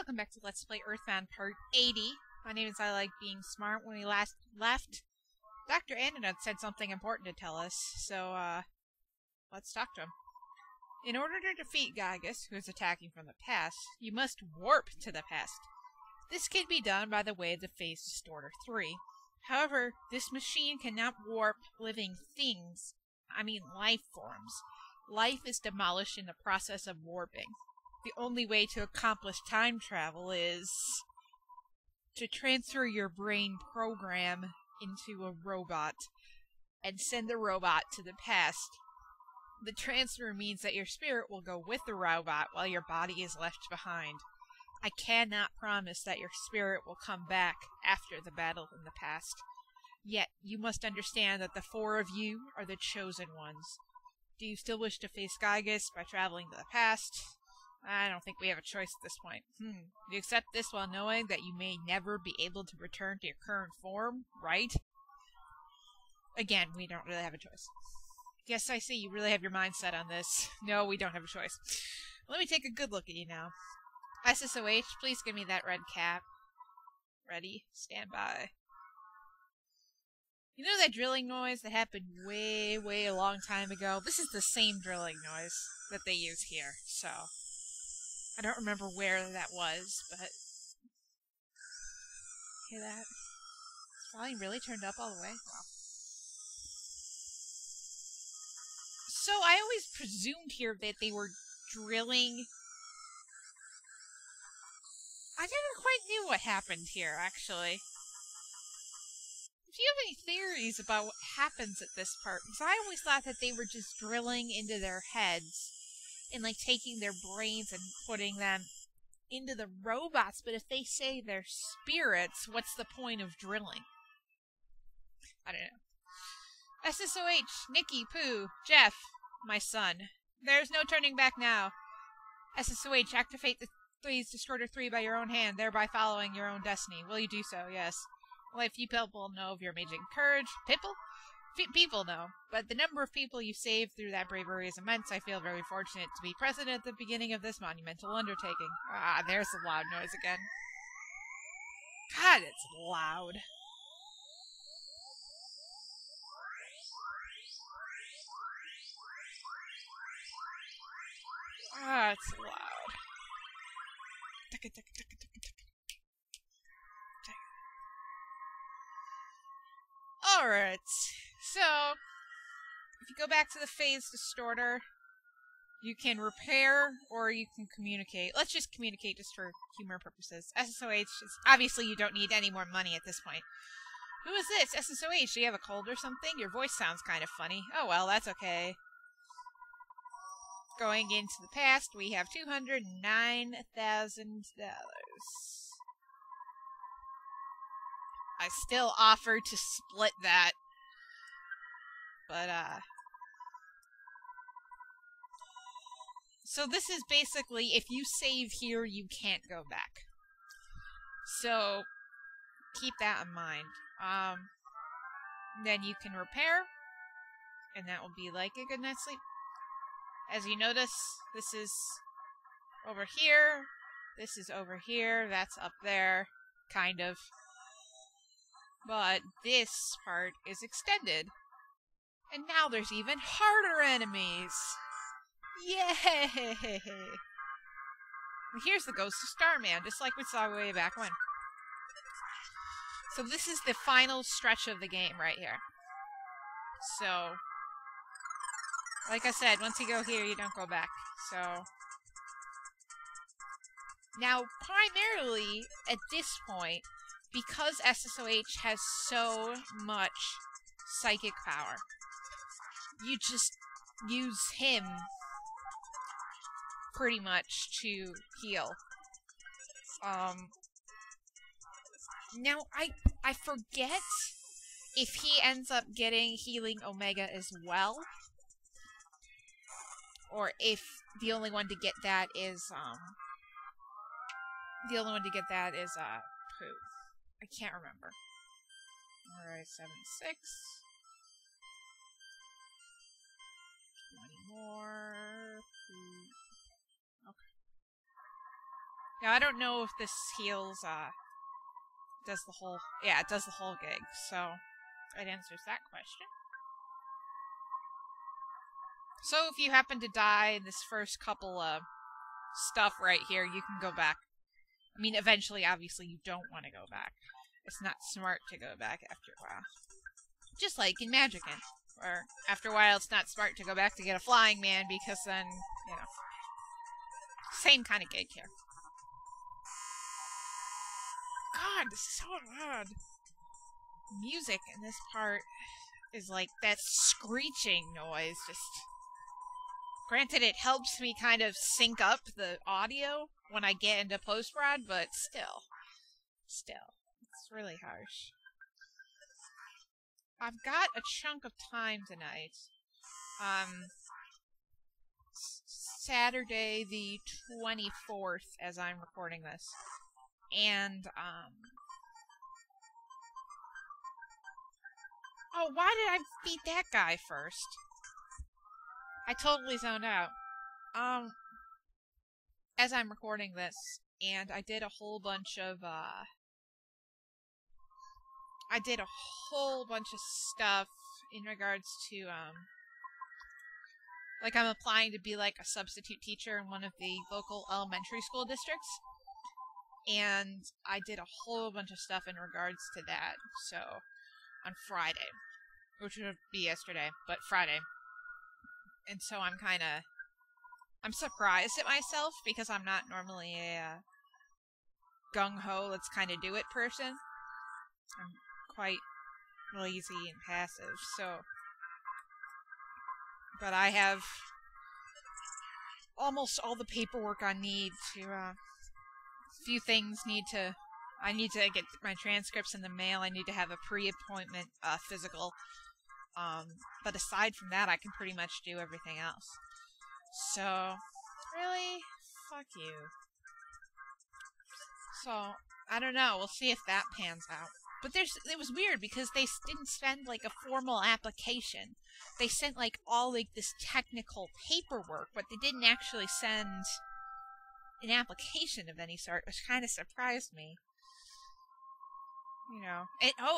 welcome back to Let's Play Earthbound Part 80. My name is I Like Being Smart. When we last left, Dr. Antidote said something important to tell us, so, let's talk to him. In order to defeat Gygus, who is attacking from the past, you must warp to the past. This can be done by the way of the Phase Distorter 3. However, this machine cannot warp living things. I mean life forms. Life is demolished in the process of warping. The only way to accomplish time travel is to transfer your brain program into a robot and send the robot to the past. The transfer means that your spirit will go with the robot while your body is left behind. I cannot promise that your spirit will come back after the battle in the past. Yet, you must understand that the four of you are the chosen ones. Do you still wish to face Gygus by traveling to the past? I don't think we have a choice at this point. You accept this while knowing that you may never be able to return to your current form, right? Again, we don't really have a choice. Yes, I see, you really have your mind set on this. No, we don't have a choice. Let me take a good look at you now. SSOH, please give me that red cap. Ready? Stand by. You know that drilling noise that happened way a long time ago? This is the same drilling noise that they use here, so... I don't remember where that was, but... Hear that? Is volume really turned up all the way? Wow. So, I always presumed here that they were drilling... I never quite knew what happened here, actually. Do you have any theories about what happens at this part? Because I always thought that they were just drilling into their heads and, like, taking their brains and putting them into the robots. But if they say they're spirits, what's the point of drilling? I don't know. SSOH, Nikki, Pooh, Jeff, my son. There's no turning back now. SSOH, activate the Phase Distorter 3 by your own hand, thereby following your own destiny. Will you do so? Yes. Well, if few people know of your amazing courage. People know. But the number of people you saved through that bravery is immense. I feel very fortunate to be present at the beginning of this monumental undertaking. Ah, there's the loud noise again. God, it's loud. Ah, it's loud. Alright, so, if you go back to the Phase Distorter, you can repair or you can communicate. Let's just communicate just for humor purposes. SSOH, obviously you don't need any more money at this point. Who is this? SSOH, do you have a cold or something? Your voice sounds kind of funny. Oh well, that's okay. Going into the past, we have $209,000. I still offer to split that. But, so this is basically, if you save here, you can't go back. So, keep that in mind. Then you can repair, and that will be like a good night's sleep. As you notice, this is over here, this is over here, that's up there, kind of. But this part is extended. And now there's even harder enemies! Yay! Here's the ghost of Starman, just like we saw way back when. So this is the final stretch of the game right here. So, like I said, once you go here, you don't go back. So, now, primarily, at this point, because SSOH has so much psychic power, you just use him pretty much to heal. Now, I forget if he ends up getting Healing Omega as well, or if the only one to get that is, Pooh. I can't remember. Alright, 76. 20 more. Okay. Now, I don't know if this heals, does the whole... Yeah, it does the whole gig, so it answers that question. So if you happen to die in this first couple of stuff right here, you can go back. I mean, eventually, obviously, you don't want to go back. It's not smart to go back after a while. Just like in Magicant, where after a while it's not smart to go back to get a flying man because then, you know, same kind of gig here. God, this is so loud. Music in this part is like that screeching noise. Just granted, it helps me kind of sync up the audio when I get into post-prod, but still, it's really harsh. I've got a chunk of time tonight. Saturday the 24th, as I'm recording this. And, oh, why did I beat that guy first? I totally zoned out. As I'm recording this, and I did a whole bunch of stuff in regards to, like I'm applying to be like a substitute teacher in one of the local elementary school districts. And I did a whole bunch of stuff in regards to that, so, on Friday, which would be yesterday, but Friday. And so I'm surprised at myself, because I'm not normally a gung-ho, let's kind of do it person. I'm quite lazy and passive, so, but I have almost all the paperwork I need to, few things I need to get my transcripts in the mail. I need to have a pre-appointment physical. But aside from that, I can pretty much do everything else. So, really? Fuck you. So, I don't know. We'll see if that pans out. But it was weird because they didn't send like a formal application. They sent like all like this technical paperwork, but they didn't actually send an application of any sort, which kind of surprised me. You know,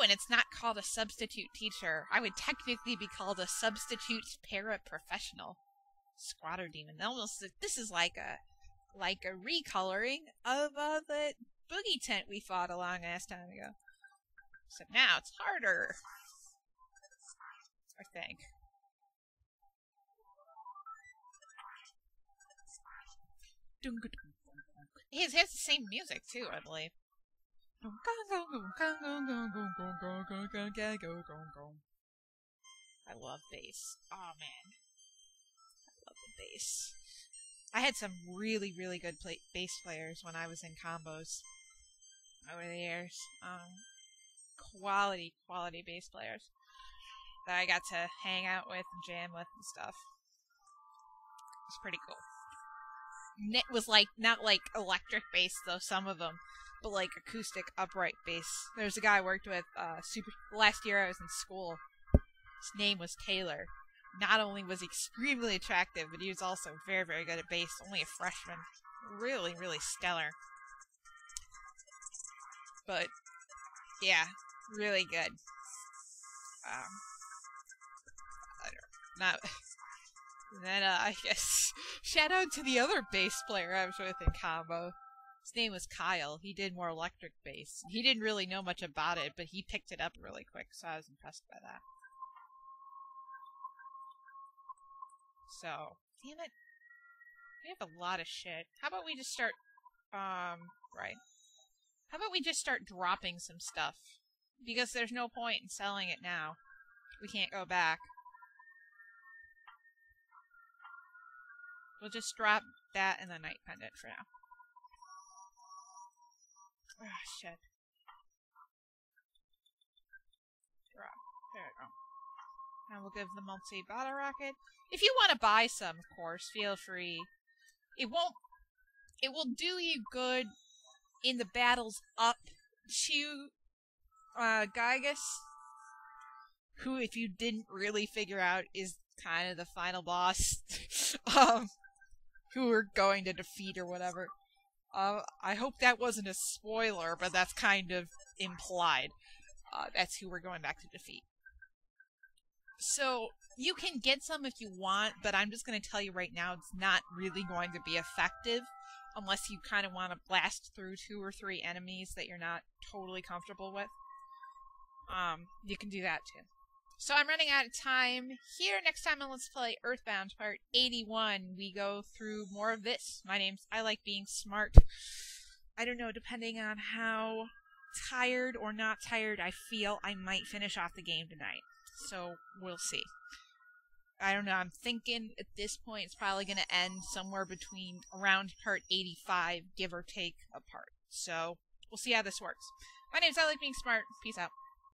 and it's not called a substitute teacher. I would technically be called a substitute paraprofessional. Squatter demon. This is like a recoloring of the boogie tent we fought a long ass time ago. So now it's harder, I think. It has the same music too, I believe. I love bass. Oh man, I love the bass. I had some really, really good bass players when I was in combos over the years. Quality bass players that I got to hang out with and jam with and stuff. It's pretty cool. It was like, not like electric bass though, some of them, but like acoustic upright bass. There's a guy I worked with last year I was in school. His name was Taylor. Not only was he extremely attractive, but he was also very, very good at bass. Only a freshman. Really, really stellar. But yeah, really good. Then I guess shout out to the other bass player I was with in combo. His name was Kyle. He did more electric bass. He didn't really know much about it, but he picked it up really quick, so I was impressed by that. So, damn it. We have a lot of shit. How about we just start, right. How about we just start dropping some stuff? Because there's no point in selling it now. We can't go back. We'll just drop that and the night pendant for now. Ah, shit. Drop. There we go. And we'll give the multi-bottle rocket. If you want to buy some, of course, feel free. It will do you good in the battles up to Gygus, who, if you didn't really figure out, is kind of the final boss, who we're going to defeat or whatever. I hope that wasn't a spoiler, but that's kind of implied. That's who we're going back to defeat. So, you can get some if you want, but I'm just going to tell you right now it's not really going to be effective unless you kind of want to blast through 2 or 3 enemies that you're not totally comfortable with. You can do that too. So I'm running out of time here. Next time on Let's Play Earthbound Part 81, we go through more of this. My name's I Like Being Smart. I don't know, depending on how tired or not tired I feel, I might finish off the game tonight. So, we'll see. I don't know, I'm thinking at this point it's probably going to end somewhere between around part 85, give or take a part. So, we'll see how this works. My name's I Like Being Smart. Peace out.